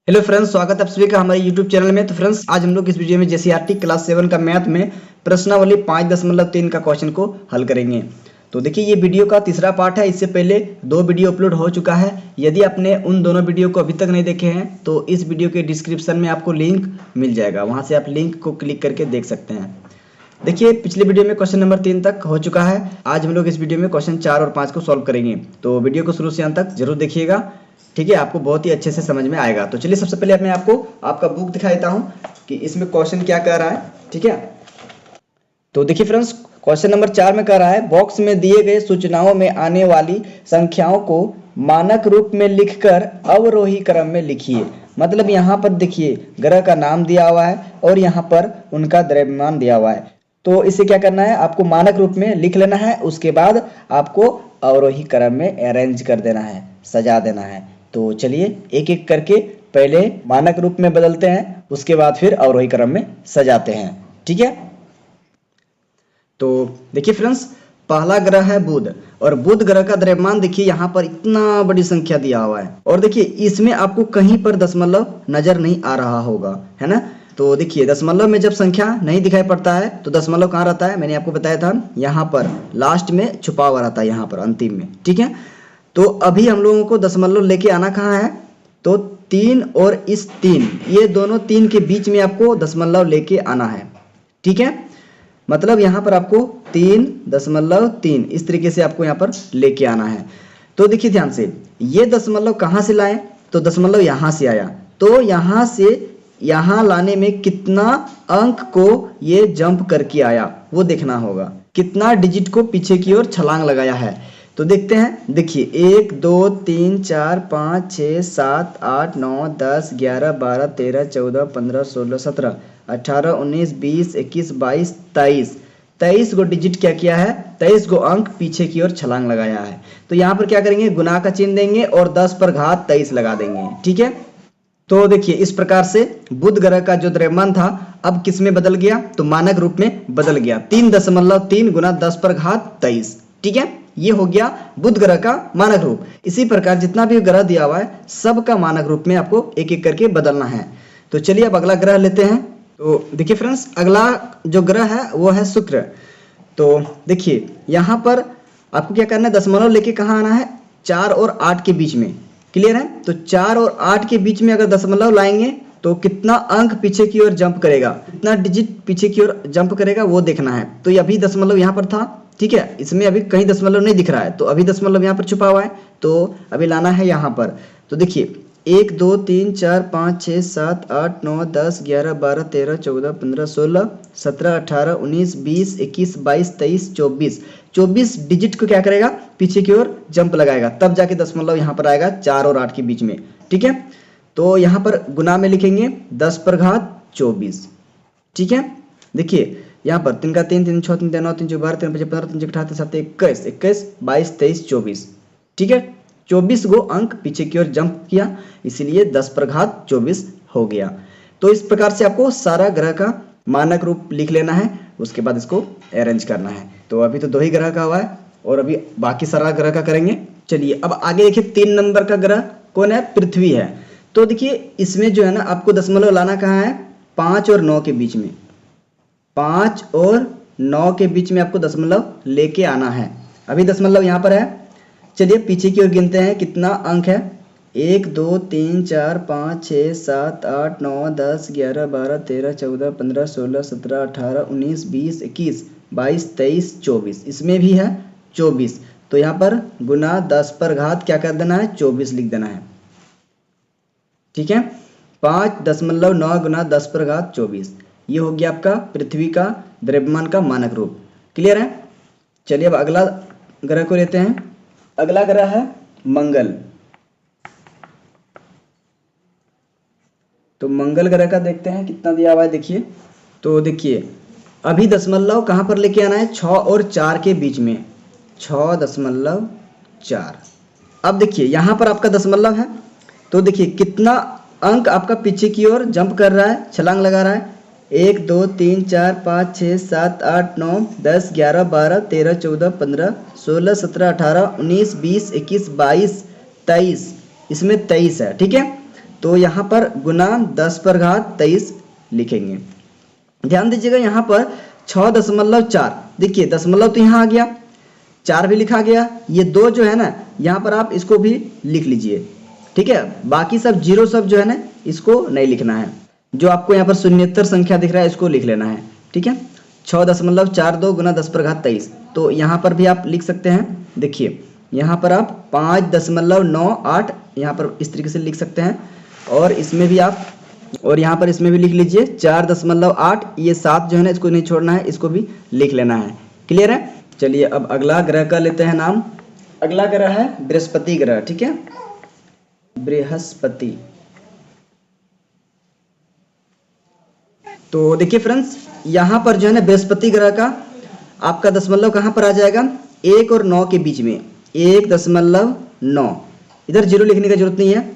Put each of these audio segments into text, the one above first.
Hello friends, स्वागत है आप सभी का हमारे यूट्यूब चैनल में। तो फ्रेंड्स, आज हम लोग इस वीडियो में जेसीईआरटी क्लास 7 का मैथ में प्रश्नावली 5.3 का क्वेश्चन को हल करेंगे। तो देखिए, ये वीडियो का तीसरा पार्ट है। इससे पहले 2 वीडियो अपलोड हो चुका है। यदि आपने उन दोनों वीडियो को अभी तक नहीं देखे हैं तो इस वीडियो के डिस्क्रिप्शन में आपको लिंक मिल जाएगा, वहाँ से आप लिंक को क्लिक करके देख सकते हैं। देखिए, पिछले वीडियो में क्वेश्चन नंबर 3 तक हो चुका है। आज हम लोग इस वीडियो में क्वेश्चन 4 और 5 को सॉल्व करेंगे। तो वीडियो को शुरू से अंत तक जरूर देखिएगा, ठीक है, आपको बहुत ही अच्छे से समझ में आएगा। तो चलिए, सबसे पहले मैं आपको आपका बुक दिखा देता हूँ कि इसमें क्वेश्चन क्या कह रहा है, ठीक है। तो देखिए फ्रेंड्स, क्वेश्चन नंबर 4 में कह रहा है, बॉक्स में दिए गए सूचनाओं में आने वाली संख्याओं को मानक रूप में लिखकर अवरोही क्रम में लिखिए। मतलब यहाँ पर देखिए, ग्रह का नाम दिया हुआ है और यहाँ पर उनका द्रव्यमान दिया हुआ है। तो इसे क्या करना है, आपको मानक रूप में लिख लेना है। उसके बाद आपको अवरोही क्रम में अरेंज कर देना है, सजा देना है। तो चलिए, एक एक करके पहले मानक रूप में बदलते हैं, उसके बाद फिर अवरोही क्रम में सजाते हैं, ठीक है। तो देखिए फ्रेंड्स, पहला ग्रह है बुध, और बुध ग्रह का द्रव्यमान देखिए यहाँ पर इतना बड़ी संख्या दिया हुआ है। और देखिए, इसमें आपको कहीं पर दशमलव नजर नहीं आ रहा होगा, है ना। तो देखिए, दशमलव में जब संख्या नहीं दिखाई पड़ता है तो दशमलव कहाँ रहता है, मैंने आपको बताया था, यहाँ पर लास्ट में छुपा हुआ रहता है, यहाँ पर अंतिम में, ठीक है। तो अभी हम लोगों को दशमलव लेके आना कहाँ है, तो 3 और इस 3, ये दोनों 3 के बीच में आपको दशमलव लेके आना है, ठीक है। मतलब यहाँ पर आपको 3.3 इस तरीके से आपको यहाँ पर लेके आना है। तो देखिए ध्यान से, ये दशमलव कहाँ से लाए, तो दशमलव यहाँ से आया। तो यहाँ से यहाँ लाने में कितना अंक को ये जंप करके आया वो देखना होगा, कितना डिजिट को पीछे की ओर छलांग लगाया है। तो देखते हैं, देखिए 1 2 3 4 5 6 7 8 9 10 11 12 13 14 15 16 17 18 19 20 21 22 23 गो डिजिट क्या किया है, 23 गो अंक पीछे की ओर छलांग लगाया है। तो यहाँ पर क्या करेंगे, गुना का चिन्ह देंगे और 10 पर घात 23 लगा देंगे, ठीक है। तो देखिए, इस प्रकार से बुध ग्रह का जो द्रव्यमान था अब किस में बदल गया, तो मानक रूप में बदल गया। 3.3 गुना 10 पर घात 23, ठीक है। ये हो गया बुध ग्रह का मानक रूप। इसी प्रकार जितना भी ग्रह दिया हुआ है सबका मानक रूप में आपको एक एक करके बदलना है। तो चलिए, अब अगला ग्रह लेते हैं। तो देखिए फ्रेंड्स, अगला जो ग्रह है वो है शुक्र। तो देखिए, यहाँ पर आपको क्या करना है, दशमलव लेके कहाँ आना है, 4 और 8 के बीच में, क्लियर है। तो 4 और 8 के बीच में अगर दशमलव लाएंगे तो कितना अंक पीछे की ओर जंप करेगा, कितना डिजिट पीछे की ओर जंप करेगा वो देखना है। तो ये अभी दशमलव यहाँ पर था, ठीक है, इसमें अभी कहीं दशमलव नहीं दिख रहा है, तो अभी दशमलव यहाँ पर छुपा हुआ है, तो अभी लाना है यहाँ पर। तो देखिए, 1 2 3 4 5 6 7 8 9 10 11 12 13 14 15 16 17 18 19 20 21 22 23 24 डिजिट को क्या करेगा, पीछे की ओर जंप लगाएगा, तब जाके दशमलव यहाँ पर आएगा 4 और 8 के बीच में, ठीक है। तो यहाँ पर गुना में लिखेंगे 10 पर घात 24, ठीक है। देखिए, यहाँ पर 3 का 3 3 6 3 9 3 12 13 15 3 18 7 21 21 22 23 24, ठीक है। 24 गो अंक पीछे की ओर जंप किया, इसीलिए 10 पर घात 24 हो गया। तो इस प्रकार से आपको सारा ग्रह का मानक रूप लिख लेना है, उसके बाद इसको अरेंज करना है। तो अभी तो 2 ही ग्रह का हुआ है और अभी बाकी सारा ग्रह का करेंगे। चलिए, अब आगे देखिए, 3 नंबर का ग्रह कौन है, पृथ्वी है। तो देखिए, इसमें जो है ना, आपको दशमलव लाना कहाँ है, 5 और 9 के बीच में, 5 और 9 के बीच में आपको दशमलव लेके आना है। अभी दशमलव यहाँ पर है। चलिए, पीछे की ओर गिनते हैं कितना अंक है, 1 2 3 4 5 6 7 8 9 10 11 12 13 14 15 16 17 18 19 20 21 22 23 24, इसमें भी है 24। तो यहाँ पर गुना 10 पर घात क्या कर देना है, 24 लिख देना है, ठीक है। 5.9 गुना 10 पर घात 24, ये हो गया आपका पृथ्वी का द्रव्यमान का मानक रूप, क्लियर है। चलिए, अब अगला ग्रह को लेते हैं। अगला ग्रह है मंगल। तो मंगल ग्रह का देखते हैं कितना दिया हुआ है, देखिए। तो देखिए, अभी दशमलव कहाँ पर लेके आना है, 6 और 4 के बीच में, 6.4। अब देखिए, यहाँ पर आपका दशमलव है, तो देखिए कितना अंक आपका पीछे की ओर जंप कर रहा है, छलांग लगा रहा है, 1 2 3 4 5 6 7 8 9 10 11 12 13 14 15 16 17 18 19 20 21 22 23, इसमें 23 है, ठीक है। तो यहाँ पर गुना 10 पर घात 23 लिखेंगे। ध्यान दीजिएगा यहाँ पर 6.4, देखिए दशमलव तो यहाँ आ गया, 4 भी लिखा गया, ये 2 जो है ना यहाँ पर आप इसको भी लिख लीजिए, ठीक है। बाकी सब जीरो सब जो है ना इसको नहीं लिखना है, जो आपको यहाँ पर शून्येतर संख्या दिख रहा है इसको लिख लेना है, ठीक है। 6.42 गुना 10 पर घात 23, तो यहाँ पर भी आप लिख सकते हैं। देखिए यहाँ पर आप 5.98 यहाँ पर इस तरीके से लिख सकते हैं, और इसमें भी आप, और यहाँ पर इसमें भी लिख लीजिए 4.8, ये 7 जो है ना इसको नहीं छोड़ना है, इसको भी लिख लेना है। क्लियर है। चलिए अब अगला ग्रह का लेते हैं नाम। अगला ग्रह है बृहस्पति ग्रह, ठीक है, बृहस्पति। तो देखिए फ्रेंड्स यहाँ पर जो है ना बृहस्पति ग्रह का आपका दशमलव कहाँ पर आ जाएगा, 1 और 9 के बीच में, 1.9। इधर जीरो लिखने की जरूरत नहीं है।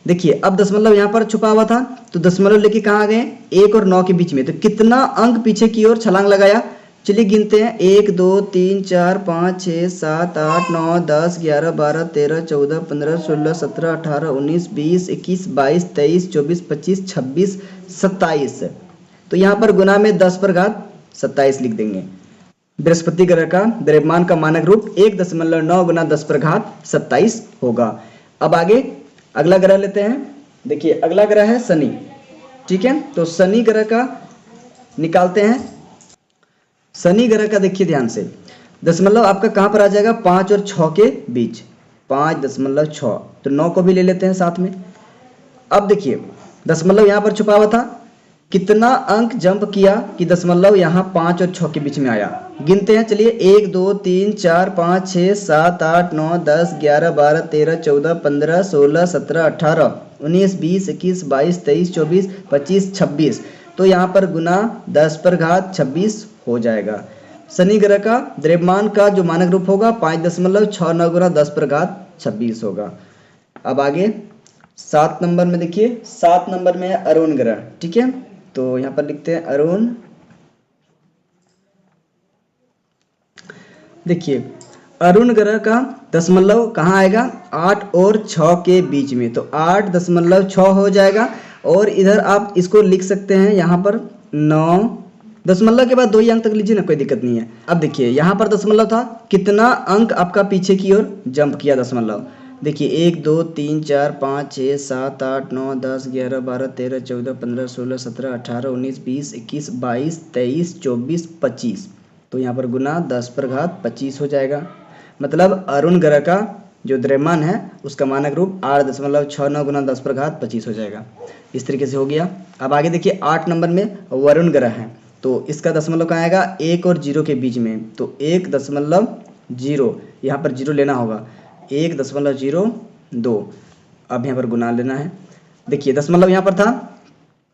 देखिए अब दशमलव यहाँ पर छुपा हुआ था, तो दशमलव लेके कहाँ आ गए, 1 और 9 के बीच में, तो कितना अंक पीछे की ओर छलांग लगाया। चलिए गिनते हैं, 1 2 3 4 5 6 7 8 9 10 11 12 13 14 15 16 17 18 19 20 21 22 23 24 25 26 27। तो यहाँ पर गुना में 10 पर घात 27 लिख देंगे। बृहस्पति ग्रह का द्रव्यमान का मानक रूप 1.9 गुना 10 पर घात 27 होगा। अब आगे अगला ग्रह लेते हैं। देखिए अगला ग्रह है शनि, ठीक है। तो शनि ग्रह का निकालते हैं। शनि ग्रह का देखिए ध्यान से, दशमलव आपका कहाँ पर आ जाएगा, 5 और 6 के बीच, 5.6, तो 9 को भी ले लेते हैं साथ में। अब देखिए दशमलव यहाँ पर छुपा हुआ था, कितना अंक जंप किया कि दशमलव यहाँ 5 और 6 के बीच में आया। गिनते हैं, चलिए 1 2 3 4 5 6 7 8 9 10 11 12 13 14 15 16 17 18 19 20 21 22 23 24 25 26। तो यहाँ पर गुना 10 पर घात 26 हो जाएगा। शनि ग्रह का द्रव्यमान का जो मानक रूप होगा 5.69 गुना 10 पर घात 26 होगा। अब आगे 7 नंबर में देखिए, 7 नंबर में है अरुण ग्रह, ठीक है। तो यहाँ पर लिखते हैं अरुण। देखिए अरुण ग्रह का दशमलव कहाँ आएगा, 8 और 6 के बीच में, तो 8.6 हो जाएगा। और इधर आप इसको लिख सकते हैं यहाँ पर 9, दशमलव के बाद 2 ही अंक तक लीजिए ना, कोई दिक्कत नहीं है। अब देखिए यहाँ पर दशमलव था, कितना अंक आपका पीछे की ओर जंप किया दशमलव। देखिए 1 2 3 4 5 6 7 8 9 10 11 12 13 14 15 16 17 18 19 20 21 22 23 24 25। तो यहाँ पर गुना 10 पर घात 25 हो जाएगा। मतलब अरुण ग्रह का जो द्रव्यमान है उसका मानक रूप 8.69 गुना 10 पर घात 25 हो जाएगा। इस तरीके से हो गया। अब आगे देखिए 8 नंबर में वरुण ग्रह है, तो इसका दशमलव कहाँ आएगा, 1 और 0 के बीच में, तो 1.0 यहाँ पर 0 लेना होगा, 1.02। अब यहाँ पर गुना लेना है। देखिए दशमलव यहाँ पर था,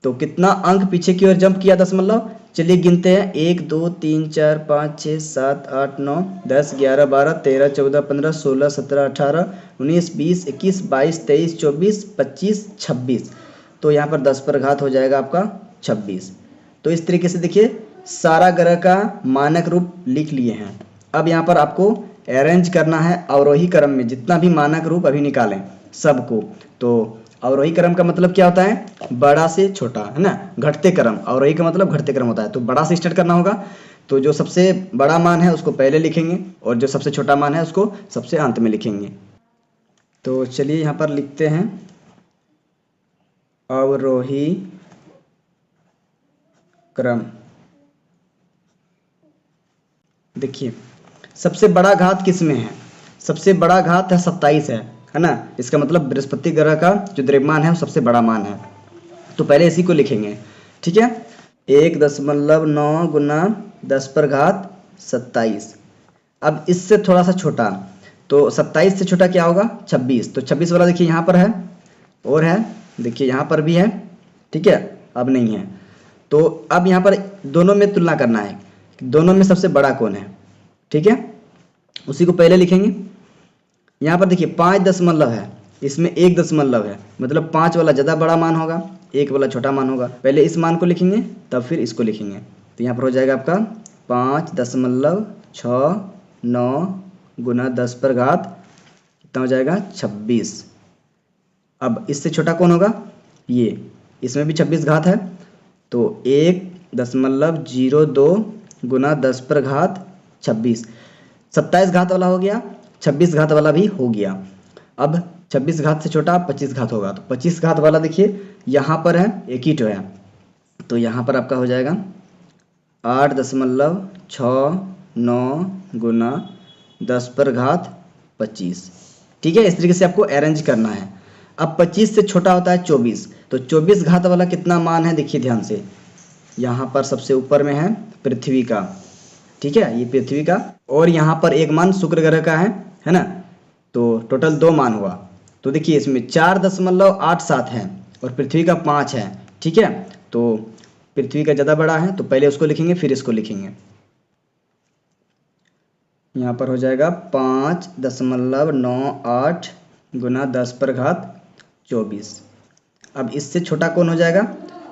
तो कितना अंक पीछे की ओर जंप किया दशमलव। चलिए गिनते हैं, 1 2 3 4 5 6 7 8 9 10 11 12 13 14 15 16 17 18 19 20 21 22 23 24 25 26। तो यहाँ पर 10 पर घात हो जाएगा आपका 26। तो इस तरीके से देखिए सारा ग्रह का मानक रूप लिख लिए हैं। अब यहाँ पर आपको अरेंज करना है अवरोही क्रम में, जितना भी मानक रूप अभी निकालें सबको। तो अवरोही क्रम का मतलब क्या होता है, बड़ा से छोटा, है ना, घटते क्रम। अवरोही का मतलब घटते क्रम होता है, तो बड़ा से स्टार्ट करना होगा। तो जो सबसे बड़ा मान है उसको पहले लिखेंगे, और जो सबसे छोटा मान है उसको सबसे अंत में लिखेंगे। तो चलिए यहाँ पर लिखते हैं अवरोही क्रम। देखिए सबसे बड़ा घात किस में है, सबसे बड़ा घात है 27 है ना। इसका मतलब बृहस्पति ग्रह का जो द्रव्यमान है वो सबसे बड़ा मान है, तो पहले इसी को लिखेंगे, ठीक है। 1.9 गुना 10 पर घात 27। अब इससे थोड़ा सा छोटा, तो 27 से छोटा क्या होगा, 26। तो 26 वाला देखिए यहाँ पर है, और है, देखिए यहाँ पर भी है, ठीक है। अब नहीं है, तो अब यहाँ पर दोनों में तुलना करना है, दोनों में सबसे बड़ा कौन है, ठीक है। उसी को पहले लिखेंगे। यहाँ पर देखिए 5 दशमलव है, इसमें 1 दशमलव है, मतलब 5 वाला ज़्यादा बड़ा मान होगा, 1 वाला छोटा मान होगा। पहले इस मान को लिखेंगे तब फिर इसको लिखेंगे। तो यहाँ पर हो जाएगा आपका 5.69 गुना 10 पर घात कितना हो जाएगा, 26। अब इससे छोटा कौन होगा, ये इसमें भी 26 घात है, तो 1.02 गुना 10 पर घात 26, 27 घात वाला हो गया, 26 घात वाला भी हो गया। अब 26 घात से छोटा 25 घात होगा, तो 25 घात वाला देखिए यहाँ पर है, एक ही तो है, तो यहाँ पर आपका हो जाएगा 8.69 गुना 10 पर घात 25। ठीक है, इस तरीके से आपको अरेंज करना है। अब 25 से छोटा होता है 24, तो 24 घात वाला कितना मान है देखिए ध्यान से, यहाँ पर सबसे ऊपर में है पृथ्वी का, ठीक है, ये पृथ्वी का, और यहाँ पर एक मान शुक्र ग्रह का है ना, तो टोटल 2 मान हुआ। तो देखिए इसमें 4.87 है और पृथ्वी का 5 है, ठीक है, तो पृथ्वी का ज़्यादा बड़ा है, तो पहले उसको लिखेंगे फिर इसको लिखेंगे। यहाँ पर हो जाएगा 5.98 गुना 10 पर घात 24। अब इससे छोटा कौन हो जाएगा,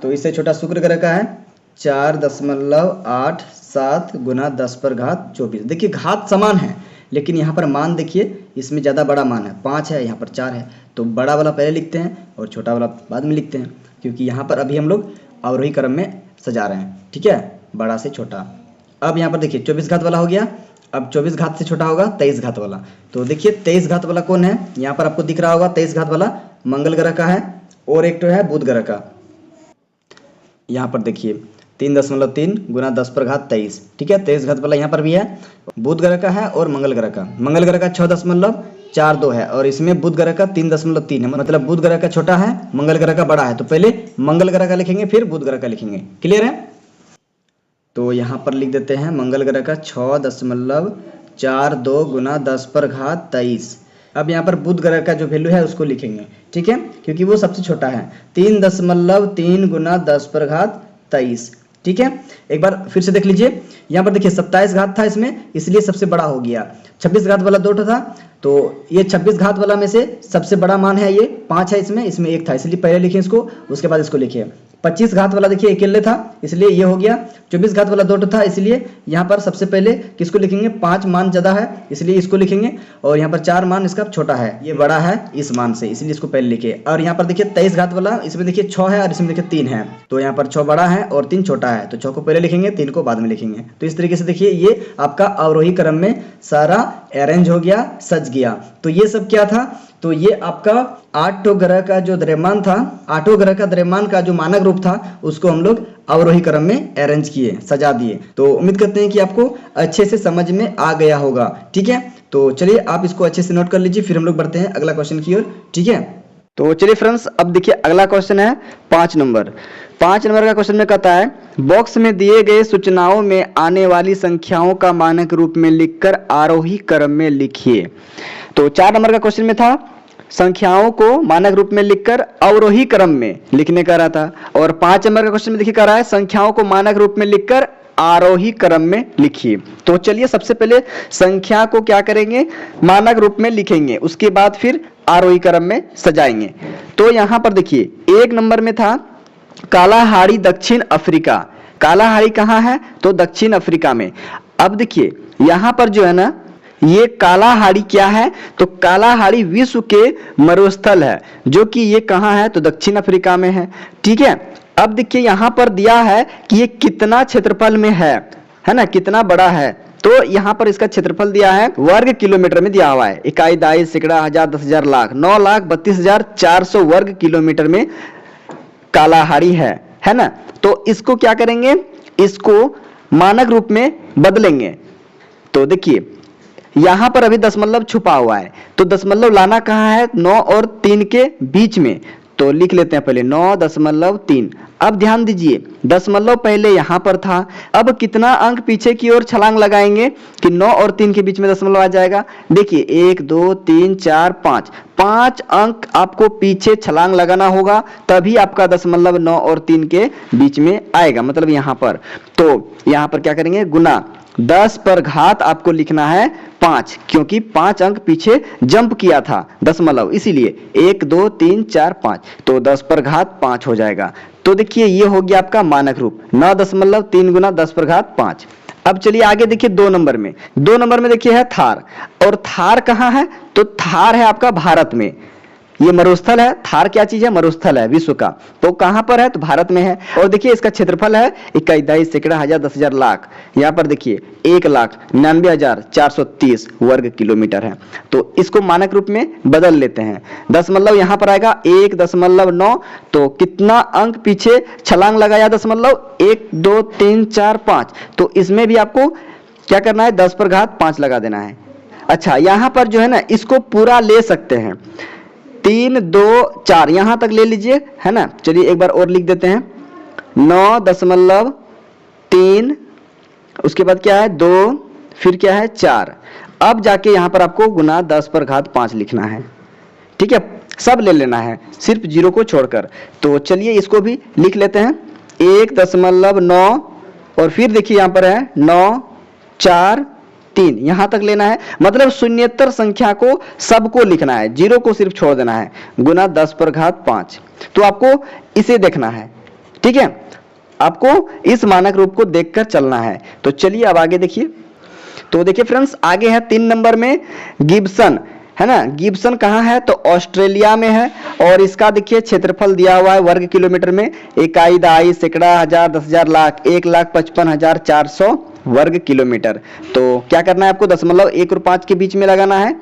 तो इससे छोटा शुक्र ग्रह का है 4.87 गुना 10 पर घात 24। देखिए घात समान है, लेकिन यहाँ पर मान देखिए इसमें ज़्यादा बड़ा मान है, 5 है, यहाँ पर 4 है, तो बड़ा वाला पहले लिखते हैं और छोटा वाला बाद में लिखते हैं, क्योंकि यहाँ पर अभी हम लोग अवरोही क्रम में सजा रहे हैं। ठीक है, बड़ा से छोटा। अब यहाँ पर देखिए 24 घात वाला हो गया, अब 24 घात से छोटा होगा 23 घात वाला। तो देखिए 23 घात वाला कौन है, यहाँ पर आपको दिख रहा होगा 23 घात वाला मंगल ग्रह का है और एक तो है बुध ग्रह का। यहाँ पर देखिए 3.3 गुना 10 पर घात 23। ठीक है, 23 घात वाला यहाँ पर भी है, बुध ग्रह का है और मंगल ग्रह का। मंगल ग्रह का 6.42 है और इसमें बुध ग्रह का 3.3 है, मतलब बुध ग्रह का छोटा है, मंगल ग्रह का बड़ा है। तो पहले मंगल ग्रह का लिखेंगे फिर बुध ग्रह का लिखेंगे। क्लियर है? तो यहाँ पर लिख देते हैं मंगल ग्रह का 6.42 गुना 10 पर घात 23। अब यहाँ पर बुध ग्रह का जो वैल्यू है उसको लिखेंगे, ठीक है, क्योंकि वो सबसे छोटा है, 3.3 गुना 10 पर घात 23। ठीक है, एक बार फिर से देख लीजिए, यहाँ पर देखिए 27 घात था इसमें, इसलिए सबसे बड़ा हो गया। 26 घात वाला 2 था, तो ये 26 घात वाला में से सबसे बड़ा मान है ये 5 है, इसमें 1 था, इसलिए पहले लिखें इसको, उसके बाद इसको लिखिए। 25 घात वाला देखिए अकेले था, इसलिए ये हो गया। 24 घात वाला 2 था, इसलिए यहाँ पर सबसे पहले किसको लिखेंगे, 5 मान ज़्यादा है इसलिए इसको लिखेंगे, और यहाँ पर 4 मान इसका छोटा है, ये बड़ा है इस मान से, इसलिए इसको पहले लिखे। और यहाँ पर देखिए 23 घात वाला, इसमें देखिए 6 है और इसमें देखिए 3 है, तो यहाँ पर 6 बड़ा है और 3 छोटा है, तो 6 को पहले लिखेंगे, 3 को बाद में लिखेंगे। तो इस तरीके से देखिए ये आपका अवरोही क्रम में सारा अरेंज हो गया, सज गया। तो ये सब क्या था, तो ये आपका 8 ग्रह का जो द्रव्यमान था, 8 ग्रह का द्रव्यमान का जो मानक रूप था, उसको हम लोग अवरोही क्रम में अरेंज किए, सजा दिए। तो उम्मीद करते हैं कि आपको अच्छे से समझ में आ गया होगा। ठीक है, तो चलिए आप इसको अच्छे से नोट कर लीजिए, फिर हम लोग बढ़ते हैं अगला क्वेश्चन की ओर। ठीक है, तो चलिए फ्रेंड्स, अब देखिए अगला क्वेश्चन है 5 नंबर। 5 नंबर का क्वेश्चन में कहता है, बॉक्स में दिए गए सूचनाओं में आने वाली संख्याओं का मानक रूप में लिखकर आरोही क्रम में लिखिए। तो 4 नंबर का क्वेश्चन में था संख्याओं को मानक रूप में लिखकर अवरोही क्रम में लिखने का रहा था, और 5 नंबर का क्वेश्चन में देखिए कह रहा है संख्याओं को मानक रूप में लिखकर आरोही क्रम में लिखिए। तो चलिए सबसे पहले संख्या को क्या करेंगे, मानक रूप में लिखेंगे, उसके बाद फिर आरोही क्रम में सजाएंगे। तो यहाँ पर देखिए 1 नंबर में था कालाहारी दक्षिण अफ्रीका। कालाहारी कहाँ है, तो दक्षिण अफ्रीका में। अब देखिए यहाँ पर जो है ना, ये कालाहारी क्या है, तो कालाहारी विश्व के मरुस्थल है, जो कि ये कहाँ है, तो दक्षिण अफ्रीका में है। ठीक है, अब देखिए यहाँ पर दिया है कि ये कितना क्षेत्रफल में है ना, कितना बड़ा है। तो यहाँ पर इसका क्षेत्रफल दिया है वर्ग किलोमीटर में दिया हुआ है, इकाई, दाई, सैकड़ा, हजार, 10,000, लाख, 9,32,400 वर्ग किलोमीटर में कालाहारी है ना। तो इसको क्या करेंगे, इसको मानक रूप में बदलेंगे। तो देखिए यहां पर अभी दशमलव छुपा हुआ है, तो दशमलव लाना कहाँ है, 9 और 3 के बीच में, तो लिख लेते हैं पहले 9.3। अब ध्यान दीजिए दशमलव पहले यहां पर था, अब कितना अंक पीछे की ओर छलांग लगाएंगे कि 9 और 3 के बीच में दशमलव आ जाएगा। देखिए 1 2 3 4 5 अंक आपको पीछे छलांग लगाना होगा, तभी आपका दशमलव 9 और 3 के बीच में आएगा, मतलब यहां पर। तो यहां पर क्या करेंगे, गुना 10 पर घात आपको लिखना है 5, क्योंकि 5 अंक पीछे जंप किया था दशमलव, इसीलिए 1 2 3 4 5, तो 10 पर घात 5 हो जाएगा। तो देखिए ये हो गया आपका मानक रूप 9.3 गुना 10 पर घात 5। अब चलिए आगे देखिए 2 नंबर में। 2 नंबर में देखिए है थार, और थार कहाँ है, तो थार है आपका भारत में। ये मरुस्थल है, थार क्या चीज है, मरुस्थल है विश्व का। तो कहां पर है, तो भारत में है। और देखिए इसका क्षेत्रफल है 21 सैकड़ा हजार 10,000 लाख। यहाँ पर देखिए 1,99,430 वर्ग किलोमीटर है। तो इसको मानक रूप में बदल लेते हैं। दशमलव यहाँ पर आएगा 1.9, तो कितना अंक पीछे छलांग लगाया, दशमलव 1 2 3 4 5। तो इसमें भी आपको क्या करना है, 10 पर घात 5 लगा देना है। अच्छा यहाँ पर जो है ना, इसको पूरा ले सकते हैं, 3 2 4 यहां तक ले लीजिए, है ना। चलिए एक बार और लिख देते हैं, 9.3, उसके बाद क्या है 2, फिर क्या है 4। अब जाके यहां पर आपको गुना 10 पर घात 5 लिखना है, ठीक है। सब ले लेना है सिर्फ 0 को छोड़कर। तो चलिए इसको भी लिख लेते हैं, 1.9 और फिर देखिए यहां पर है 9 4 3, यहां तक लेना है। मतलब शून्येतर संख्या को सबको लिखना है, 0 को सिर्फ छोड़ देना है, गुना 10 पर घात 5। तो आपको इसे देखना है, ठीक है। आपको इस मानक रूप को देखकर चलना है। तो चलिए अब आगे देखिए। तो देखिए फ्रेंड्स, आगे है 3 नंबर में गिब्सन, है ना। गिब्सन कहाँ है, तो ऑस्ट्रेलिया में है। और इसका देखिए क्षेत्रफल दिया हुआ है वर्ग किलोमीटर में, 21 सैकड़ा हजार 10,000 लाख, 1,55,400 वर्ग किलोमीटर। तो क्या करना है आपको, दशमलव 1 और 5 के बीच में लगाना है।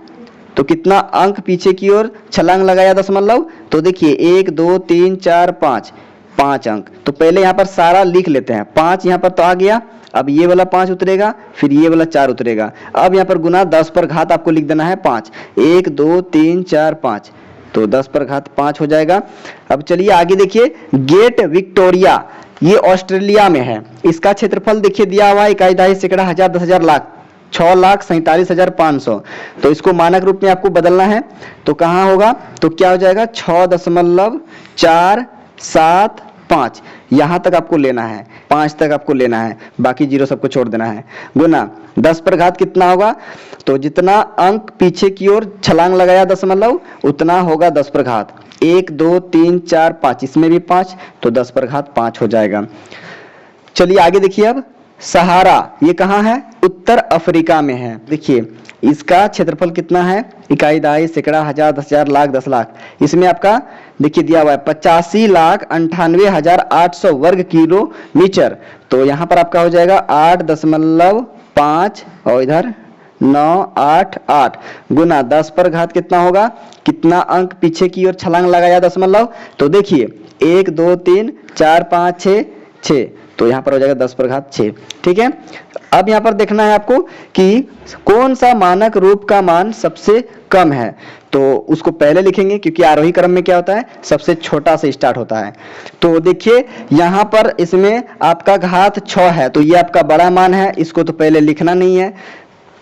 तो कितना अंक पीछे की ओर छलांग लगाया दशमलव, तो देखिए 1 2 3 4 5, 5 अंक। तो पहले यहाँ पर सारा लिख लेते हैं, 5 यहाँ पर तो आ गया। अब ये वाला 5 उतरेगा, फिर ये वाला 4 उतरेगा। अब यहाँ पर गुना 10 पर घात आपको लिख देना है 5, 1 2 3 4 5, तो 10 पर घात 5 हो जाएगा। अब चलिए आगे देखिए, गेट विक्टोरिया, ये ऑस्ट्रेलिया में है। इसका क्षेत्रफल देखिए दिया हुआ है 21 सैकड़ा हजार 10,000 लाख, 6,47,500। तो इसको मानक रूप में आपको बदलना है। तो कहाँ होगा, तो क्या हो जाएगा 6.475, यहां तक आपको लेना है, 5 तक आपको लेना है, बाकी 0 सबको छोड़ देना है। गुना 10 पर घात कितना होगा, तो जितना अंक पीछे की ओर छलांग लगाया दशमलव, उतना होगा 10 पर घात 1 2 3 4 5, इसमें भी 5, तो 10 पर घात 5 हो जाएगा। चलिए आगे देखिए। अब सहारा, ये कहाँ है, उत्तर अफ्रीका में है। देखिए इसका क्षेत्रफल कितना है, 21 सैकड़ा हजार 10,000 लाख 10 लाख। इसमें आपका देखिए दिया हुआ है 85,98,800 वर्ग किलोमीटर। तो यहाँ पर आपका हो जाएगा 8.5 और इधर 988 गुना 10 पर घात कितना होगा, कितना अंक पीछे की ओर छलांग लगाया दशमलव, तो देखिए 1 2 3 4 5 6 6, तो यहाँ पर हो जाएगा 10 पर घात 6, ठीक है। अब यहाँ पर देखना है आपको कि कौन सा मानक रूप का मान सबसे कम है। तो उसको पहले लिखेंगे, क्योंकि आरोही क्रम में क्या होता है, सबसे छोटा से स्टार्ट होता है। तो देखिए यहाँ पर इसमें आपका घात 6 है, तो ये आपका बड़ा मान है, इसको तो पहले लिखना नहीं है,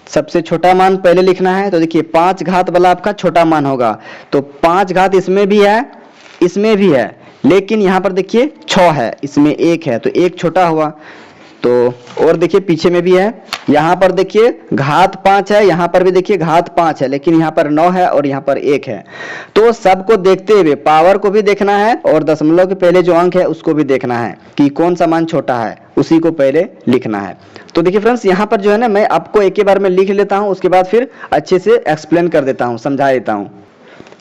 सबसे छोटा मान पहले लिखना है। तो देखिए 5 घात वाला आपका छोटा मान होगा, तो 5 घात इसमें भी है, इसमें भी है, लेकिन यहाँ पर देखिए 6 है, इसमें 1 है, तो 1 छोटा हुआ। तो और देखिए पीछे में भी है, यहाँ पर देखिए घात 5 है, यहाँ पर भी देखिए घात 5 है, लेकिन यहाँ पर 9 है और यहाँ पर 1 है। तो सबको देखते हुए पावर को भी देखना है और दशमलव के पहले जो अंक है उसको भी देखना है कि कौन सा मान छोटा है, उसी को पहले लिखना है। तो देखिए फ्रेंड्स, यहाँ पर जो है ना, मैं आपको एक ही बार में लिख लेता हूँ, उसके बाद फिर अच्छे से एक्सप्लेन कर देता हूँ, समझा देता हूँ।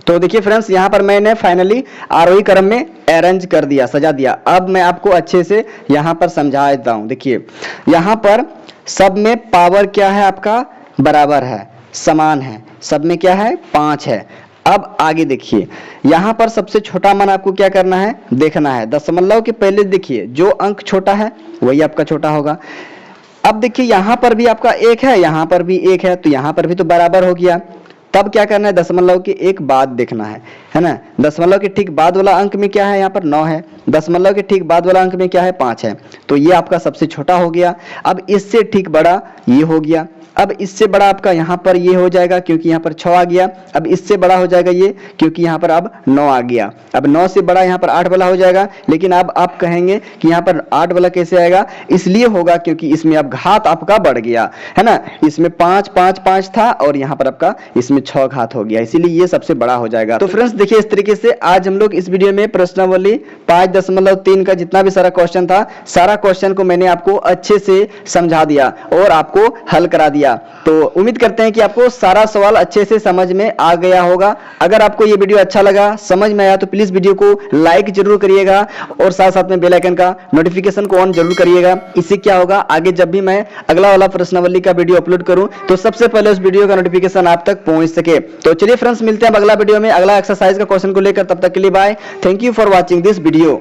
तो देखिए फ्रेंड्स, यहाँ पर मैंने फाइनली आरोही क्रम में अरेंज कर दिया, सजा दिया। अब मैं आपको अच्छे से यहाँ पर समझा देता हूँ। देखिए यहाँ पर सब में पावर क्या है, आपका बराबर है, समान है, सब में क्या है 5 है। अब आगे देखिए, यहाँ पर सबसे छोटा मान आपको क्या करना है, देखना है। दशमलव के पहले देखिए जो अंक छोटा है वही आपका छोटा होगा। अब देखिए यहाँ पर भी आपका 1 है, यहाँ पर भी 1 है, तो यहाँ पर भी तो बराबर हो गया। तब क्या करना है, दशमलव के एक बाद देखना है ना। दशमलव के ठीक बाद वाला अंक में क्या है, यहाँ पर 9 है, दशमलव के ठीक बाद वाला अंक में क्या है 5 है, तो ये आपका सबसे छोटा हो गया। अब इससे ठीक बड़ा ये हो गया। अब इससे बड़ा आपका यहाँ पर ये हो जाएगा, क्योंकि यहाँ पर 6 आ गया। अब इससे बड़ा हो जाएगा ये, क्योंकि यहाँ पर अब 9 आ गया। अब 9 से बड़ा यहाँ पर 8 वाला हो जाएगा। लेकिन अब आप कहेंगे कि यहाँ पर 8 वाला कैसे आएगा, इसलिए होगा क्योंकि इसमें अब घात आपका बढ़ गया, है ना। इसमें 5 5 5 था और यहाँ पर आपका इसमें 6 घात हो गया, इसीलिए ये सबसे बड़ा हो जाएगा। तो फ्रेंड्स देखिए, इस तरीके से आज हम लोग इस वीडियो में प्रश्नावली 5.3 का जितना भी सारा क्वेश्चन था, सारा क्वेश्चन को मैंने आपको अच्छे से समझा दिया और आपको हल करा दिया। किया। तो उम्मीद करते हैं कि आपको सारा सवाल अच्छे से समझ में आ गया होगा। अगर आपको ये वीडियो अच्छा लगा, समझ में आया, तो प्लीज वीडियो को लाइक जरूर करिएगा और साथ साथ में बेल आइकन का नोटिफिकेशन को ऑन जरूर करिएगा। इससे क्या होगा, आगे जब भी मैं अगला वाला प्रश्नावली का वीडियो अपलोड करूं तो सबसे पहले उस वीडियो का नोटिफिकेशन आप तक पहुंच सके। तो चलिए फ्रेंड्स, मिलते हैं अगला वीडियो में अगला एक्सरसाइज का क्वेश्चन को लेकर। तब तक के लिए bye. Thank you for watching this video.